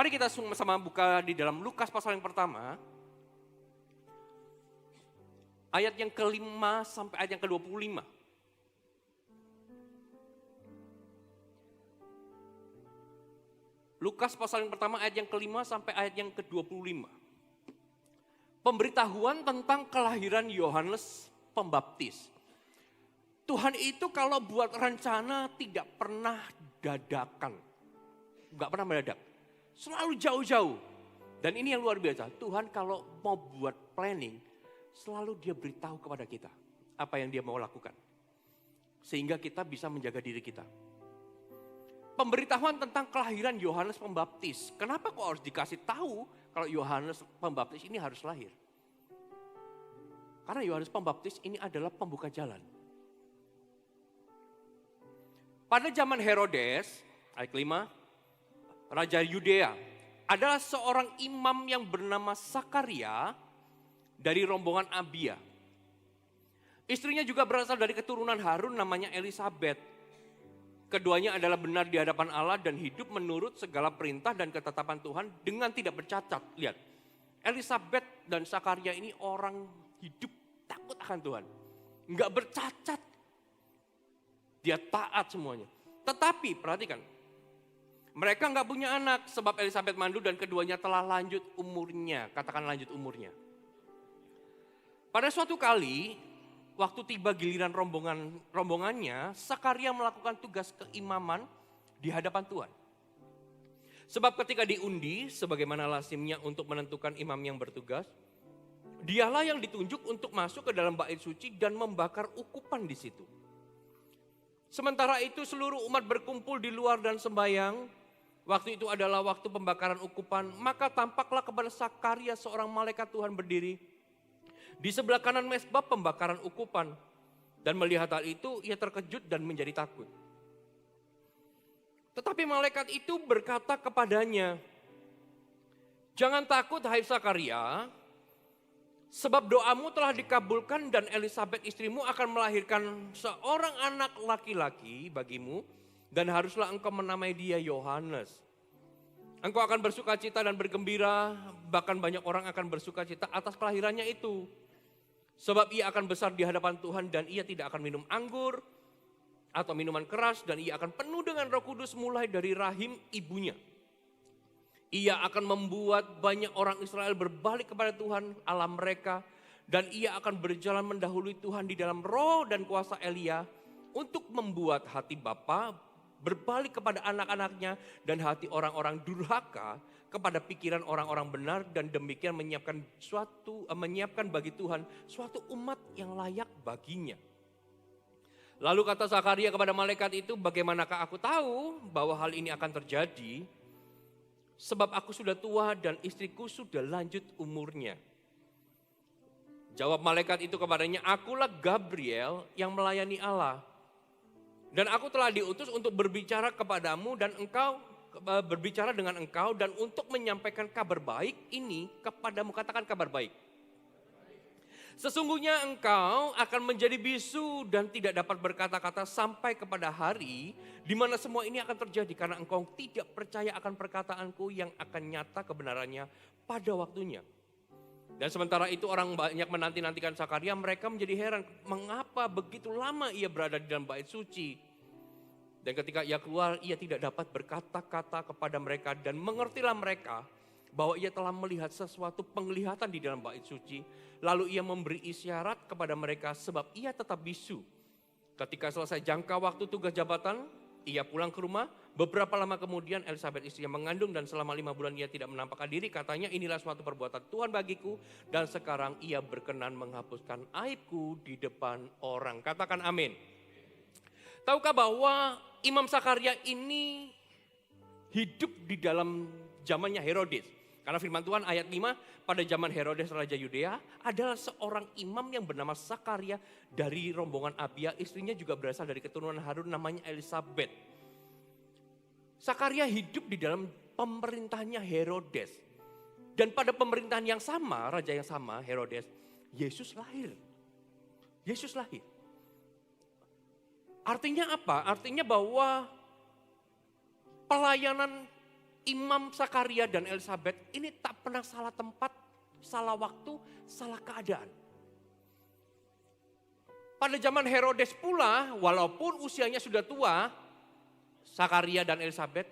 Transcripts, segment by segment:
Mari kita sama-sama buka di dalam Lukas pasal yang pertama. Ayat yang ke-5 sampai ayat yang ke-25. Lukas pasal yang pertama ayat yang ke-5 sampai ayat yang ke-25. Pemberitahuan tentang kelahiran Yohanes Pembaptis. Tuhan itu kalau buat rencana tidak pernah dadakan. Enggak pernah mendadak. Selalu jauh-jauh. Dan ini yang luar biasa. Tuhan kalau mau buat planning, selalu dia beritahu kepada kita apa yang dia mau lakukan. Sehingga kita bisa menjaga diri kita. Pemberitahuan tentang kelahiran Yohanes Pembaptis. Kenapa kok harus dikasih tahu kalau Yohanes Pembaptis ini harus lahir? Karena Yohanes Pembaptis ini adalah pembuka jalan. Pada zaman Herodes, ayat 5, Raja Yudea, adalah seorang imam yang bernama Sakaria dari rombongan Abia. Istrinya juga berasal dari keturunan Harun namanya Elisabet. Keduanya adalah benar di hadapan Allah dan hidup menurut segala perintah dan ketetapan Tuhan dengan tidak bercacat. Lihat, Elisabet dan Sakaria ini orang hidup takut akan Tuhan. Enggak bercacat. Dia taat semuanya. Tetapi perhatikan, mereka enggak punya anak sebab Elisabet mandu dan keduanya telah lanjut umurnya. Katakan lanjut umurnya. Pada suatu kali, waktu tiba giliran rombongannya, Sakaria melakukan tugas keimaman di hadapan Tuhan. Sebab ketika diundi, sebagaimana lazimnya untuk menentukan imam yang bertugas, dialah yang ditunjuk untuk masuk ke dalam bait suci dan membakar ukupan di situ. Sementara itu seluruh umat berkumpul di luar dan sembahyang. Waktu itu adalah waktu pembakaran ukupan, maka tampaklah kepada Sakaria seorang malaikat Tuhan berdiri di sebelah kanan mezbah pembakaran ukupan. Dan melihat hal itu ia terkejut dan menjadi takut. Tetapi malaikat itu berkata kepadanya, "Jangan takut hai Sakaria, sebab doamu telah dikabulkan dan Elisabet istrimu akan melahirkan seorang anak laki-laki bagimu dan haruslah engkau menamai dia Yohanes. Engkau akan bersukacita dan bergembira, bahkan banyak orang akan bersukacita atas kelahirannya itu. Sebab ia akan besar di hadapan Tuhan dan ia tidak akan minum anggur atau minuman keras dan ia akan penuh dengan Roh Kudus mulai dari rahim ibunya. Ia akan membuat banyak orang Israel berbalik kepada Tuhan Allah mereka dan ia akan berjalan mendahului Tuhan di dalam roh dan kuasa Elia untuk membuat hati bapa berbalik kepada anak-anaknya dan hati orang-orang durhaka kepada pikiran orang-orang benar dan demikian menyiapkan bagi Tuhan suatu umat yang layak baginya." Lalu kata Sakaria kepada malaikat itu, "Bagaimanakah aku tahu bahwa hal ini akan terjadi? Sebab aku sudah tua dan istriku sudah lanjut umurnya." Jawab malaikat itu kepadanya, "Akulah Gabriel yang melayani Allah. Dan aku telah diutus untuk berbicara kepadamu dan engkau berbicara dengan engkau dan untuk menyampaikan kabar baik ini kepadamu." Katakan kabar baik. "Sesungguhnya engkau akan menjadi bisu dan tidak dapat berkata-kata sampai kepada hari di mana semua ini akan terjadi karena engkau tidak percaya akan perkataanku yang akan nyata kebenarannya pada waktunya." Dan sementara itu orang banyak menanti-nantikan Sakaria, mereka menjadi heran mengapa begitu lama ia berada di dalam bait suci. Dan ketika ia keluar, ia tidak dapat berkata-kata kepada mereka dan mengertilah mereka bahwa ia telah melihat sesuatu penglihatan di dalam bait suci. Lalu ia memberi isyarat kepada mereka sebab ia tetap bisu. Ketika selesai jangka waktu tugas jabatan, ia pulang ke rumah. Beberapa lama kemudian Elisabet istrinya mengandung dan selama 5 bulan ia tidak menampakkan diri. Katanya, "Inilah suatu perbuatan Tuhan bagiku dan sekarang ia berkenan menghapuskan aibku di depan orang." Katakan amin. Tahukah bahwa Imam Sakaria ini hidup di dalam zamannya Herodes? Karena firman Tuhan ayat 5, pada zaman Herodes Raja Yudea adalah seorang imam yang bernama Sakaria dari rombongan Abia. Istrinya juga berasal dari keturunan Harun namanya Elisabet. Sakaria hidup di dalam pemerintahnya Herodes. Dan pada pemerintahan yang sama, raja yang sama Herodes, Yesus lahir. Yesus lahir. Artinya apa? Artinya bahwa pelayanan Imam Sakaria dan Elizabeth ini tak pernah salah tempat, salah waktu, salah keadaan. Pada zaman Herodes pula, walaupun usianya sudah tua, Sakaria dan Elizabeth,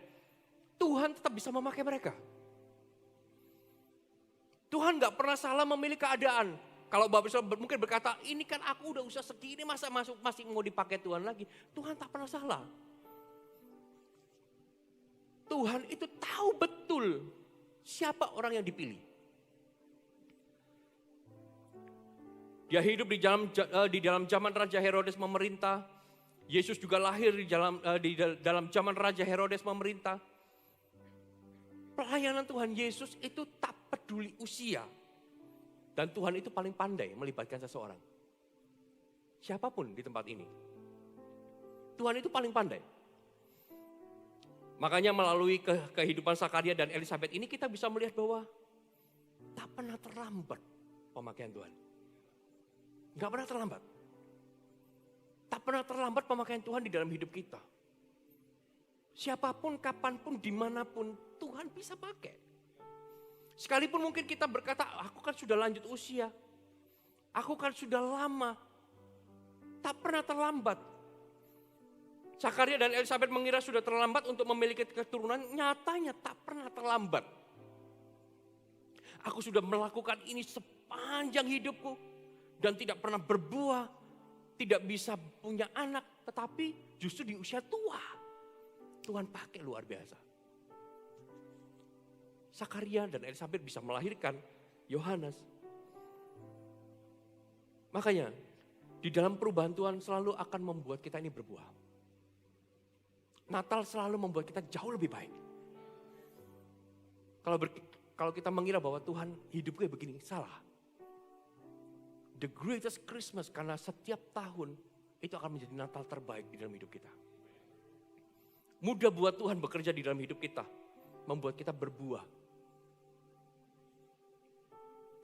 Tuhan tetap bisa memakai mereka. Tuhan gak pernah salah memilih keadaan. Kalau Bapak Ibu mungkin berkata, ini kan aku udah usia segini, masa masih mau dipakai Tuhan lagi. Tuhan tak pernah salah. Tuhan itu tahu betul siapa orang yang dipilih. Dia hidup di dalam zaman Raja Herodes memerintah. Yesus juga lahir di dalam zaman Raja Herodes memerintah. Pelayanan Tuhan Yesus itu tak peduli usia. Dan Tuhan itu paling pandai melibatkan seseorang. Siapapun di tempat ini. Tuhan itu paling pandai. Makanya melalui kehidupan Sakaria dan Elizabeth ini kita bisa melihat bahwa tak pernah terlambat pemakaian Tuhan. Gak pernah terlambat. Tak pernah terlambat pemakaian Tuhan di dalam hidup kita. Siapapun, kapanpun, dimanapun Tuhan bisa pakai. Sekalipun mungkin kita berkata, aku kan sudah lanjut usia. Aku kan sudah lama. Tak pernah terlambat. Sakaria dan Elizabeth mengira sudah terlambat untuk memiliki keturunan, nyatanya tak pernah terlambat. Aku sudah melakukan ini sepanjang hidupku dan tidak pernah berbuah, tidak bisa punya anak, tetapi justru di usia tua Tuhan pakai luar biasa. Sakaria dan Elizabeth bisa melahirkan Yohanes. Makanya di dalam perubahan Tuhan selalu akan membuat kita ini berbuah. Natal selalu membuat kita jauh lebih baik. Kalau kita mengira bahwa Tuhan hidup gue begini, salah. The greatest Christmas karena setiap tahun itu akan menjadi Natal terbaik di dalam hidup kita. Mudah buat Tuhan bekerja di dalam hidup kita, membuat kita berbuah.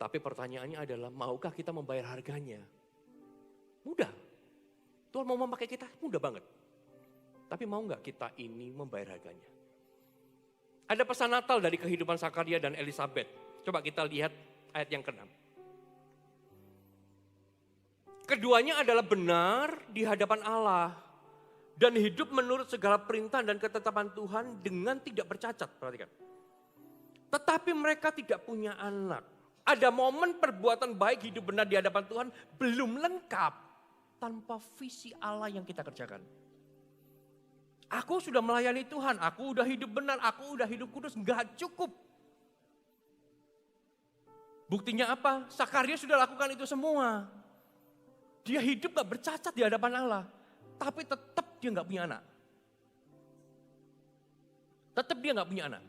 Tapi pertanyaannya adalah, maukah kita membayar harganya? Mudah. Tuhan mau memakai kita, mudah banget. Tapi mau nggak kita ini membayar harganya? Ada pesan Natal dari kehidupan Sakaria dan Elizabeth. Coba kita lihat ayat yang ke-6. Keduanya adalah benar di hadapan Allah dan hidup menurut segala perintah dan ketetapan Tuhan dengan tidak bercacat. Perhatikan. Tetapi mereka tidak punya anak. Ada momen perbuatan baik hidup benar di hadapan Tuhan belum lengkap tanpa visi Allah yang kita kerjakan. Aku sudah melayani Tuhan, aku udah hidup benar, aku udah hidup kudus, gak cukup. Buktinya apa? Sakaria sudah lakukan itu semua. Dia hidup gak bercacat di hadapan Allah, tapi tetap dia gak punya anak. Tetap dia gak punya anak.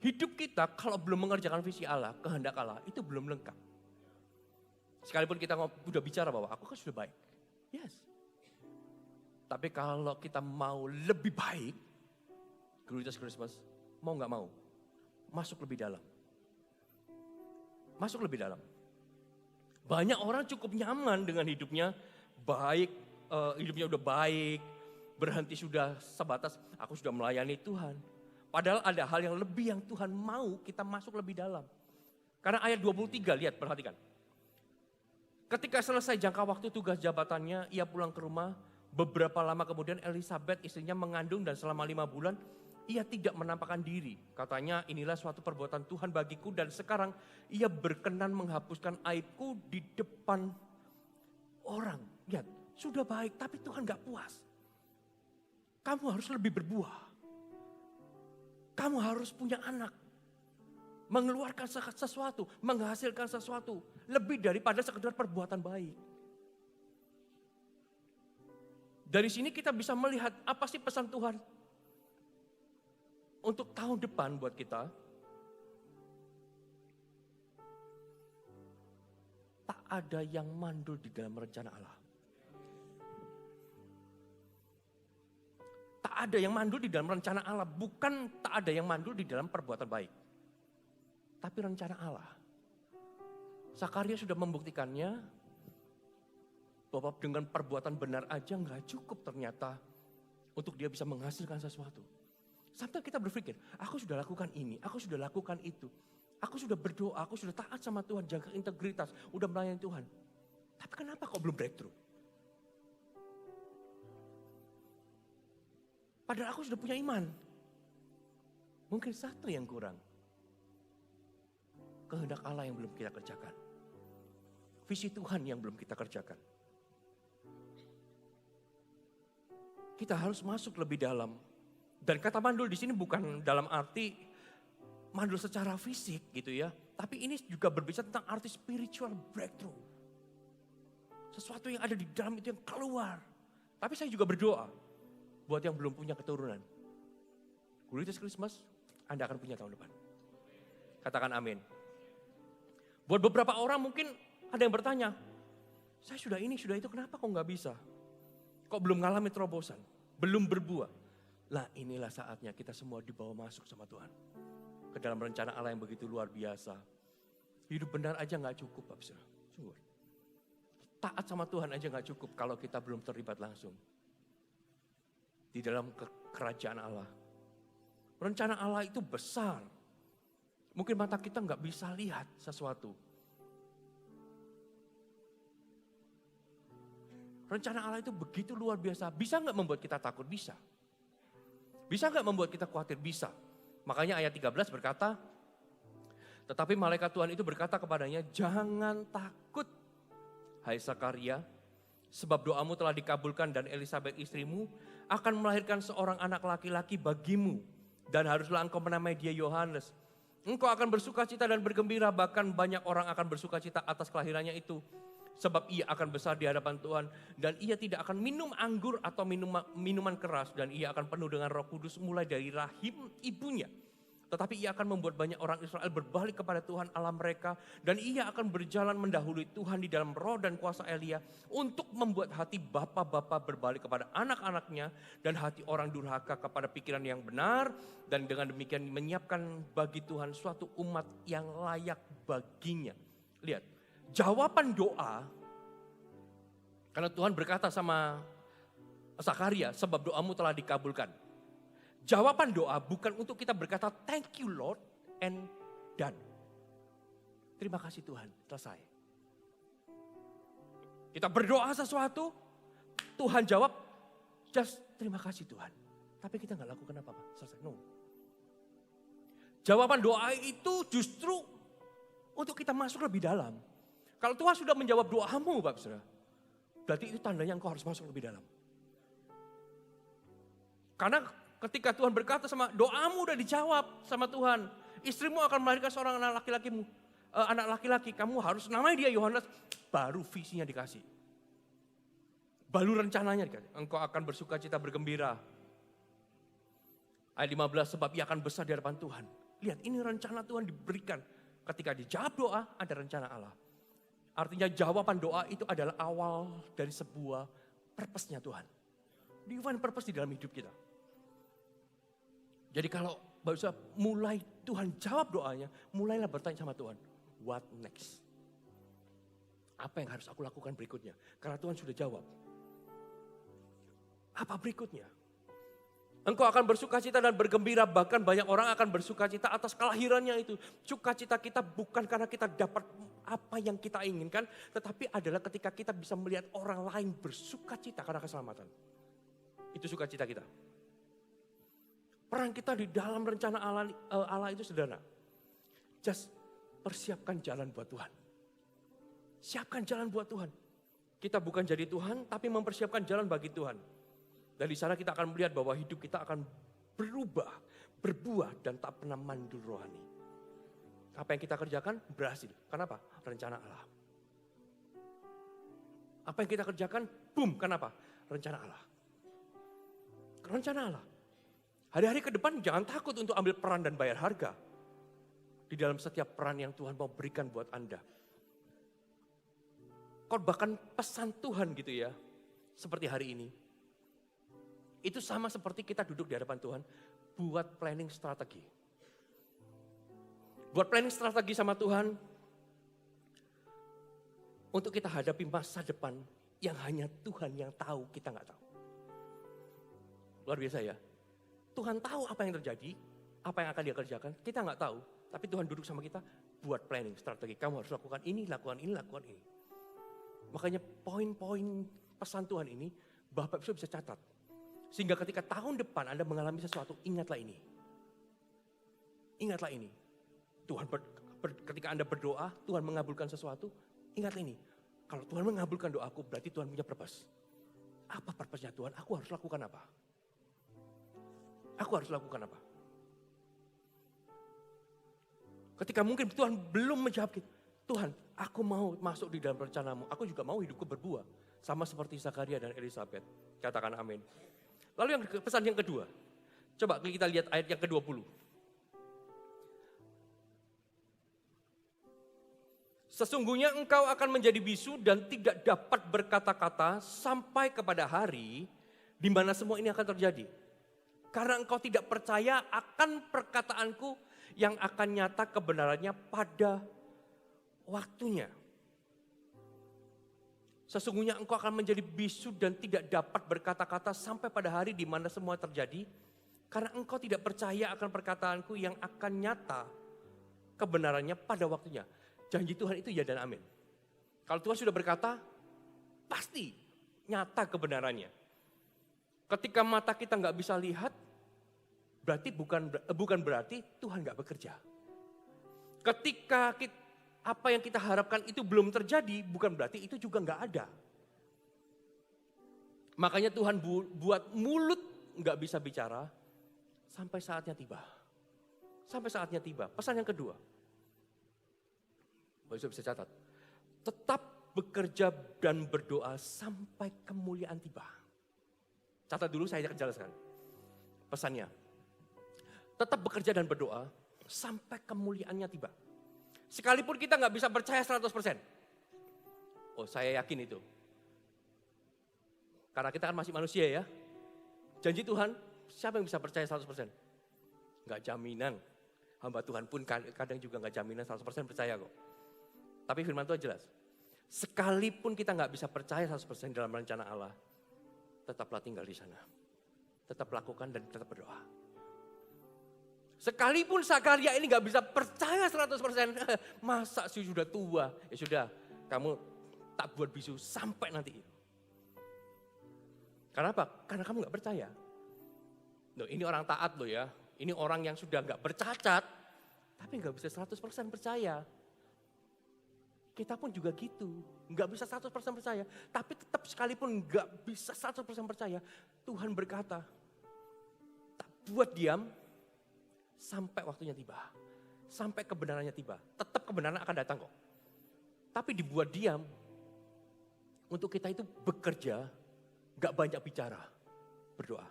Hidup kita kalau belum mengerjakan visi Allah, kehendak Allah, itu belum lengkap. Sekalipun kita udah bicara bahwa aku kan sudah baik. Yes. Tapi kalau kita mau lebih baik, Glorious Christmas, mau gak mau, masuk lebih dalam. Masuk lebih dalam. Banyak orang cukup nyaman dengan hidupnya, baik, hidupnya udah baik, berhenti sudah sebatas, aku sudah melayani Tuhan. Padahal ada hal yang lebih yang Tuhan mau kita masuk lebih dalam. Karena ayat 23, lihat, perhatikan. Ketika selesai jangka waktu tugas jabatannya, ia pulang ke rumah. Beberapa lama kemudian Elizabeth istrinya mengandung dan selama 5 bulan ia tidak menampakkan diri. Katanya inilah suatu perbuatan Tuhan bagiku dan sekarang ia berkenan menghapuskan aibku di depan orang. Lihat, sudah baik tapi Tuhan gak puas. Kamu harus lebih berbuah. Kamu harus punya anak. Mengeluarkan sesuatu, menghasilkan sesuatu. Lebih daripada sekedar perbuatan baik. Dari sini kita bisa melihat apa sih pesan Tuhan untuk tahun depan buat kita. Tak ada yang mandul di dalam rencana Allah. Tak ada yang mandul di dalam rencana Allah. Bukan tak ada yang mandul di dalam perbuatan baik. Tapi rencana Allah. Sakaria sudah membuktikannya. Bahwa dengan perbuatan benar aja gak cukup ternyata untuk dia bisa menghasilkan sesuatu. Sometimes kita berpikir, aku sudah lakukan ini, aku sudah lakukan itu. Aku sudah berdoa, aku sudah taat sama Tuhan, jaga integritas, udah melayani Tuhan. Tapi kenapa kok belum breakthrough? Padahal aku sudah punya iman. Mungkin satu yang kurang. Kehendak Allah yang belum kita kerjakan. Visi Tuhan yang belum kita kerjakan. Kita harus masuk lebih dalam. Dan kata mandul di sini bukan dalam arti mandul secara fisik gitu ya. Tapi ini juga berbicara tentang arti spiritual breakthrough. Sesuatu yang ada di dalam itu yang keluar. Tapi saya juga berdoa buat yang belum punya keturunan. Glorious Christmas, Anda akan punya tahun depan. Katakan amin. Buat beberapa orang mungkin ada yang bertanya, saya sudah ini, sudah itu, kenapa kok nggak bisa? Kok belum mengalami terobosan? Belum berbuah? Lah inilah saatnya kita semua dibawa masuk sama Tuhan. Ke dalam rencana Allah yang begitu luar biasa. Hidup benar aja nggak cukup, Bapak Saudara. Sungguh. Taat sama Tuhan aja nggak cukup kalau kita belum terlibat langsung. Di dalam kerajaan Allah. Rencana Allah itu besar. Mungkin mata kita nggak bisa lihat sesuatu. Rencana Allah itu begitu luar biasa. Bisa nggak membuat kita takut? Bisa. Bisa nggak membuat kita khawatir? Bisa. Makanya ayat 13 berkata, tetapi malaikat Tuhan itu berkata kepadanya, jangan takut, hai Sakaria, sebab doamu telah dikabulkan dan Elisabet istrimu akan melahirkan seorang anak laki-laki bagimu. Dan haruslah engkau menamai dia Yohanes. Engkau akan bersukacita dan bergembira, bahkan banyak orang akan bersukacita atas kelahirannya itu. Sebab ia akan besar di hadapan Tuhan dan ia tidak akan minum anggur atau minuman keras. Dan ia akan penuh dengan Roh Kudus mulai dari rahim ibunya. Tetapi ia akan membuat banyak orang Israel berbalik kepada Tuhan Allah mereka. Dan ia akan berjalan mendahului Tuhan di dalam roh dan kuasa Elia. Untuk membuat hati bapa-bapa berbalik kepada anak-anaknya. Dan hati orang durhaka kepada pikiran yang benar. Dan dengan demikian menyiapkan bagi Tuhan suatu umat yang layak baginya. Lihat, jawaban doa. Karena Tuhan berkata sama Sakaria, sebab doamu telah dikabulkan. Jawaban doa bukan untuk kita berkata thank you Lord and done. Terima kasih Tuhan, selesai. Kita berdoa sesuatu, Tuhan jawab, just terima kasih Tuhan. Tapi kita nggak lakukan apa-apa, selesai. No. Jawaban doa itu justru untuk kita masuk lebih dalam. Kalau Tuhan sudah menjawab doamu, Bapak Saudara, berarti itu tandanya engkau harus masuk lebih dalam. Karena ketika Tuhan berkata sama doamu udah dijawab sama Tuhan. Istrimu akan melahirkan seorang anak laki-laki. Kamu harus namai dia Yohanes. Baru visinya dikasih. Baru rencananya dikasih. Engkau akan bersukacita bergembira. Ayat 15, sebab ia akan besar di hadapan Tuhan. Lihat, ini rencana Tuhan diberikan. Ketika dijawab doa, ada rencana Allah. Artinya jawaban doa itu adalah awal dari sebuah purpose-nya Tuhan. Divine purpose di dalam hidup kita. Jadi kalau bisa mulai Tuhan jawab doanya, mulailah bertanya sama Tuhan, what next? Apa yang harus aku lakukan berikutnya? Karena Tuhan sudah jawab. Apa berikutnya? Engkau akan bersukacita dan bergembira, bahkan banyak orang akan bersukacita atas kelahirannya itu. Sukacita kita bukan karena kita dapat apa yang kita inginkan, tetapi adalah ketika kita bisa melihat orang lain bersukacita karena keselamatan. Itu sukacita kita. Peran kita di dalam rencana Allah itu sederhana. Just persiapkan jalan buat Tuhan. Siapkan jalan buat Tuhan. Kita bukan jadi Tuhan, tapi mempersiapkan jalan bagi Tuhan. Dan di sana kita akan melihat bahwa hidup kita akan berubah, berbuah, dan tak pernah mandul rohani. Apa yang kita kerjakan berhasil. Kenapa? Rencana Allah. Apa yang kita kerjakan, boom, kenapa? Rencana Allah. Rencana Allah. Hari-hari ke depan jangan takut untuk ambil peran dan bayar harga. Di dalam setiap peran yang Tuhan mau berikan buat Anda. Bahkan pesan Tuhan gitu ya. Seperti hari ini. Itu sama seperti kita duduk di hadapan Tuhan. Buat planning strategi. Buat planning strategi sama Tuhan. Untuk kita hadapi masa depan yang hanya Tuhan yang tahu, kita gak tahu. Luar biasa ya. Tuhan tahu apa yang terjadi, apa yang akan dia kerjakan, kita nggak tahu. Tapi Tuhan duduk sama kita, buat planning, strategi. Kamu harus lakukan ini, lakukan ini, lakukan ini. Makanya poin-poin pesan Tuhan ini, Bapak Ibu bisa catat. Sehingga ketika tahun depan Anda mengalami sesuatu, ingatlah ini. Ingatlah ini. Ketika Anda berdoa, Tuhan mengabulkan sesuatu, ingatlah ini. Kalau Tuhan mengabulkan doaku, berarti Tuhan punya purpose. Apa purpose-nya Tuhan? Aku harus lakukan apa? Aku harus lakukan apa? Ketika mungkin Tuhan belum menjawab kita, Tuhan, aku mau masuk di dalam rencanamu. Aku juga mau hidupku berbuah. Sama seperti Zakaria dan Elisabeth. Katakan amin. Lalu pesan yang kedua. Coba kita lihat ayat yang ke-20. Sesungguhnya engkau akan menjadi bisu dan tidak dapat berkata-kata sampai kepada hari di mana semua ini akan terjadi. Karena engkau tidak percaya akan perkataanku yang akan nyata kebenarannya pada waktunya. Sesungguhnya engkau akan menjadi bisu dan tidak dapat berkata-kata sampai pada hari di mana semua terjadi. Karena engkau tidak percaya akan perkataanku yang akan nyata kebenarannya pada waktunya. Janji Tuhan itu ya dan amin. Kalau Tuhan sudah berkata, pasti nyata kebenarannya. Ketika mata kita nggak bisa lihat, berarti bukan berarti Tuhan nggak bekerja. Ketika apa yang kita harapkan itu belum terjadi, bukan berarti itu juga nggak ada. Makanya Tuhan buat mulut nggak bisa bicara sampai saatnya tiba. Sampai saatnya tiba. Pesan yang kedua. Bapak bisa catat. Tetap bekerja dan berdoa sampai kemuliaan tiba. Catat dulu, saya akan jelaskan. Pesannya. Tetap bekerja dan berdoa sampai kemuliaannya tiba. Sekalipun kita nggak bisa percaya 100%. Oh, saya yakin itu. Karena kita kan masih manusia ya. Janji Tuhan, siapa yang bisa percaya 100%? Nggak jaminan. Hamba Tuhan pun kadang juga nggak jaminan 100% percaya kok. Tapi firman Tuhan jelas. Sekalipun kita nggak bisa percaya 100% dalam rencana Allah, tetaplah tinggal di sana. Tetap lakukan dan tetap berdoa. Sekalipun Zakaria ini nggak bisa percaya 100%, masa sih sudah tua? Ya sudah, kamu tak buat bisu sampai nanti. Karena apa? Karena kamu nggak percaya. Loh, ini orang taat loh ya. Ini orang yang sudah nggak bercacat, tapi nggak bisa 100% percaya. Kita pun juga gitu, nggak bisa 100% percaya. Tapi tetap sekalipun nggak bisa 100% percaya, Tuhan berkata, tak buat diam sampai waktunya tiba. Sampai kebenarannya tiba. Tetap kebenaran akan datang kok. Tapi dibuat diam, untuk kita itu bekerja, nggak banyak bicara, berdoa.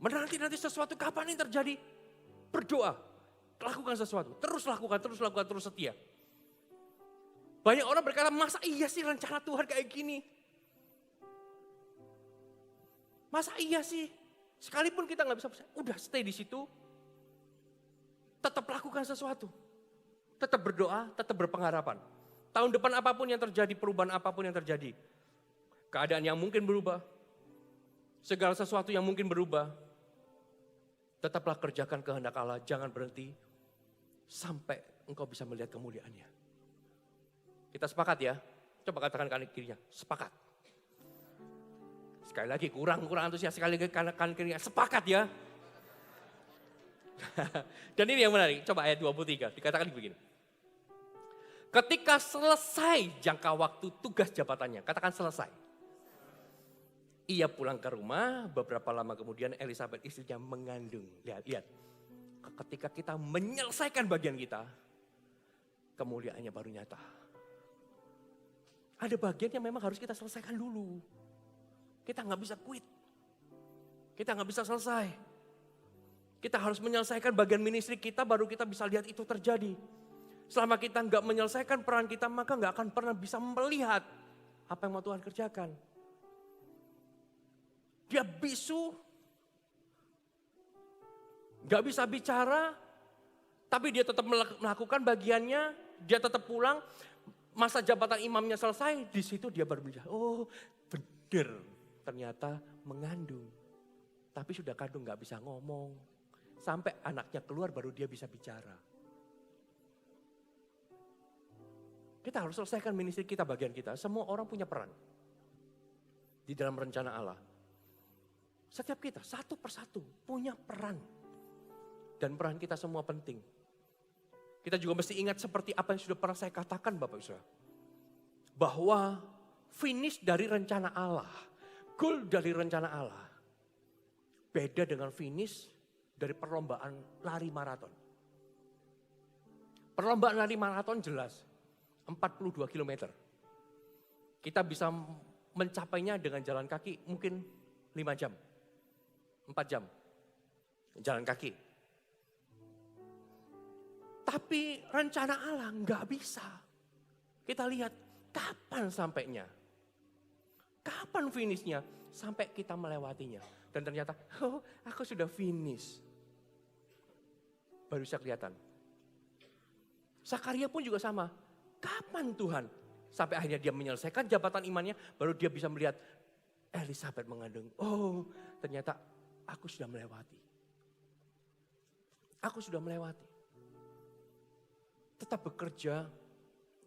Menanti sesuatu kapan ini terjadi, berdoa. Lakukan sesuatu, terus lakukan, terus setia. Banyak orang berkata, masa iya sih rencana Tuhan kayak gini? Masa iya sih? Sekalipun kita nggak bisa, udah stay di situ. Tetap lakukan sesuatu. Tetap berdoa, tetap berpengharapan. Tahun depan apapun yang terjadi, perubahan apapun yang terjadi. Keadaan yang mungkin berubah. Segala sesuatu yang mungkin berubah. Tetaplah kerjakan kehendak Allah, jangan berhenti. Sampai engkau bisa melihat kemuliaannya. Kita sepakat ya. Coba katakan kanan kirinya, sepakat. Sekali lagi kurang antusias, sekali lagi kanan kirinya, sepakat ya. Dan ini yang menarik, coba ayat 23, dikatakan begini. Ketika selesai jangka waktu tugas jabatannya, katakan selesai. Ia pulang ke rumah, beberapa lama kemudian Elisabeth istrinya mengandung. Lihat. Ketika kita menyelesaikan bagian kita, kemuliaannya baru nyata. Ada bagian yang memang harus kita selesaikan dulu. Kita nggak bisa quit. Kita nggak bisa selesai. Kita harus menyelesaikan bagian ministry kita, baru kita bisa lihat itu terjadi. Selama kita nggak menyelesaikan peran kita, maka nggak akan pernah bisa melihat apa yang mau Tuhan kerjakan. Dia bisu, gak bisa bicara, tapi dia tetap melakukan bagiannya, dia tetap pulang, masa jabatan imamnya selesai, di situ dia baru bicara, oh benar, ternyata mengandung. Tapi sudah kandung gak bisa ngomong. Sampai anaknya keluar baru dia bisa bicara. Kita harus selesaikan ministry kita, bagian kita. Semua orang punya peran di dalam rencana Allah. Setiap kita satu persatu punya peran. Dan peran kita semua penting. Kita juga mesti ingat seperti apa yang sudah pernah saya katakan Bapak Saudara. Bahwa finish dari rencana Allah, goal dari rencana Allah, beda dengan finish dari perlombaan lari maraton. Perlombaan lari maraton jelas 42 km. Kita bisa mencapainya dengan jalan kaki mungkin 5 jam, 4 jam jalan kaki. Tapi rencana Allah nggak bisa. Kita lihat kapan sampainya. Kapan finishnya? Sampai kita melewatinya. Dan ternyata, oh aku sudah finish. Baru bisa kelihatan. Sakaria pun juga sama. Kapan Tuhan? Sampai akhirnya dia menyelesaikan jabatan imannya, baru dia bisa melihat Elisabeth mengandung. Oh ternyata aku sudah melewati. Aku sudah melewati. Tetap bekerja,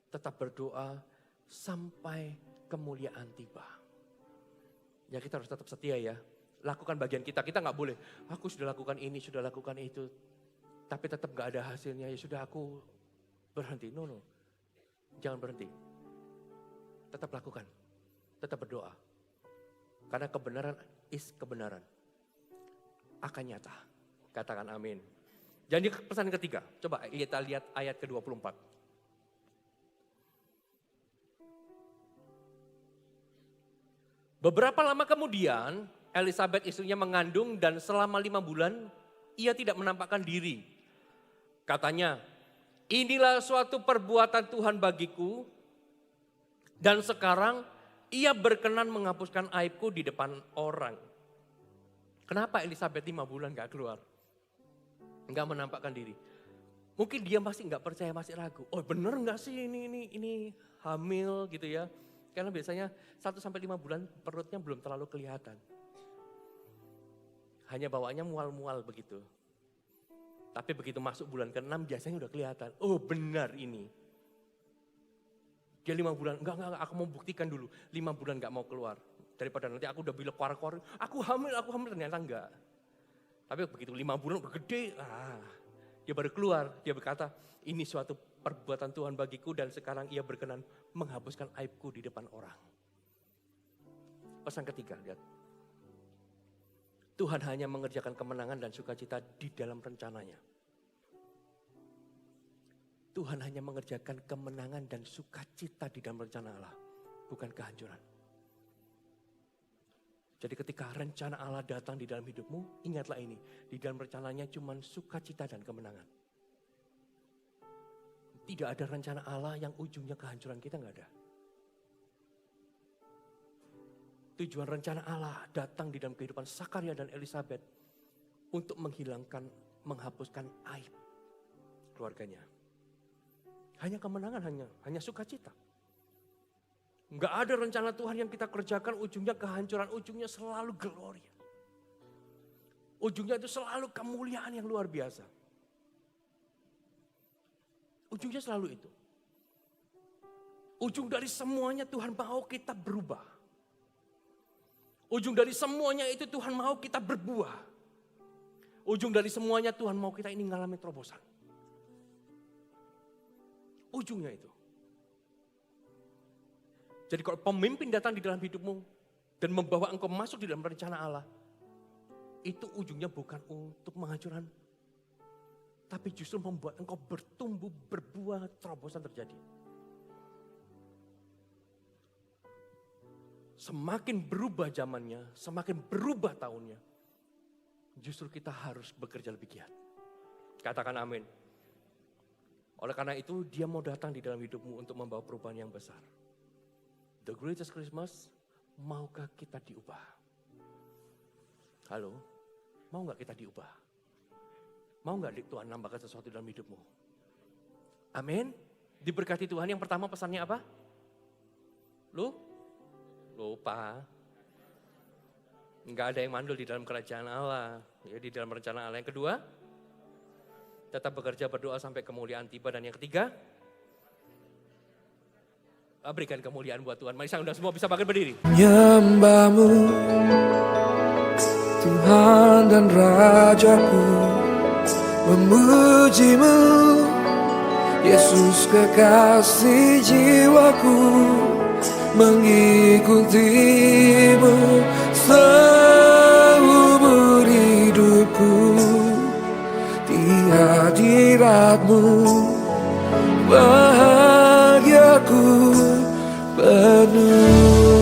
tetap berdoa, sampai kemuliaan tiba. Ya kita harus tetap setia ya. Lakukan bagian kita. Kita gak boleh, aku sudah lakukan ini, sudah lakukan itu. Tapi tetap gak ada hasilnya, ya sudah aku berhenti. No. Jangan berhenti. Tetap lakukan. Tetap berdoa. Karena kebenaran is kebenaran. Akan nyata. Katakan amin. Jadi pesan ketiga, coba kita lihat ayat ke-24. Beberapa lama kemudian, Elisabeth istrinya mengandung dan selama 5 bulan ia tidak menampakkan diri. Katanya, inilah suatu perbuatan Tuhan bagiku dan sekarang ia berkenan menghapuskan aibku di depan orang. Kenapa Elisabeth 5 bulan gak keluar? Enggak menampakkan diri. Mungkin dia masih enggak percaya, masih ragu. Oh bener enggak sih ini hamil gitu ya. Karena biasanya 1-5 bulan perutnya belum terlalu kelihatan. Hanya bawaannya mual-mual begitu. Tapi begitu masuk bulan ke-6 biasanya udah kelihatan. Oh benar ini. Dia 5 bulan, enggak aku mau buktikan dulu. 5 bulan enggak mau keluar. Daripada nanti aku udah bilang keluar-keluar, aku hamil, ternyata enggak. Tapi begitu 5 bulan udah gede, dia baru keluar. Dia berkata, ini suatu perbuatan Tuhan bagiku dan sekarang ia berkenan menghapuskan aibku di depan orang. Pesan ketiga, lihat. Tuhan hanya mengerjakan kemenangan dan sukacita di dalam rencananya. Tuhan hanya mengerjakan kemenangan dan sukacita di dalam rencana Allah, bukan kehancuran. Jadi ketika rencana Allah datang di dalam hidupmu, ingatlah ini. Di dalam rencananya cuma sukacita dan kemenangan. Tidak ada rencana Allah yang ujungnya kehancuran, kita nggak ada. Tujuan rencana Allah datang di dalam kehidupan Sakaria dan Elisabeth untuk menghapuskan aib keluarganya. Hanya kemenangan, hanya sukacita. Enggak ada rencana Tuhan yang kita kerjakan ujungnya kehancuran, ujungnya selalu gloria. Ujungnya itu selalu kemuliaan yang luar biasa. Ujungnya selalu itu. Ujung dari semuanya Tuhan mau kita berubah. Ujung dari semuanya itu Tuhan mau kita berbuah. Ujung dari semuanya Tuhan mau kita ini mengalami terobosan. Ujungnya itu. Jadi kalau pemimpin datang di dalam hidupmu dan membawa engkau masuk di dalam rencana Allah, itu ujungnya bukan untuk menghancurkan, tapi justru membuat engkau bertumbuh, berbuah, terobosan terjadi. Semakin berubah zamannya, semakin berubah tahunnya, justru kita harus bekerja lebih giat. Katakan amin. Oleh karena itu dia mau datang di dalam hidupmu untuk membawa perubahan yang besar. The greatest Christmas, maukah kita diubah? Halo, mau gak kita diubah? Mau gak Tuhan nambahkan sesuatu dalam hidupmu? Amin. Diberkati Tuhan. Yang pertama pesannya apa? Lupa. Enggak ada yang mandul di dalam kerajaan Allah. Ya, di dalam rencana Allah. Yang kedua, tetap bekerja berdoa sampai kemuliaan tiba. Dan yang ketiga, berikan kemuliaan buat Tuhan. Mari saya undang semua bisa bangkit berdiri. Nyembahmu, Tuhan dan Rajaku, memujimu, Yesus kekasih jiwaku, mengikutimu seumur hidupku, di hadiratmu bahagiaku penuh.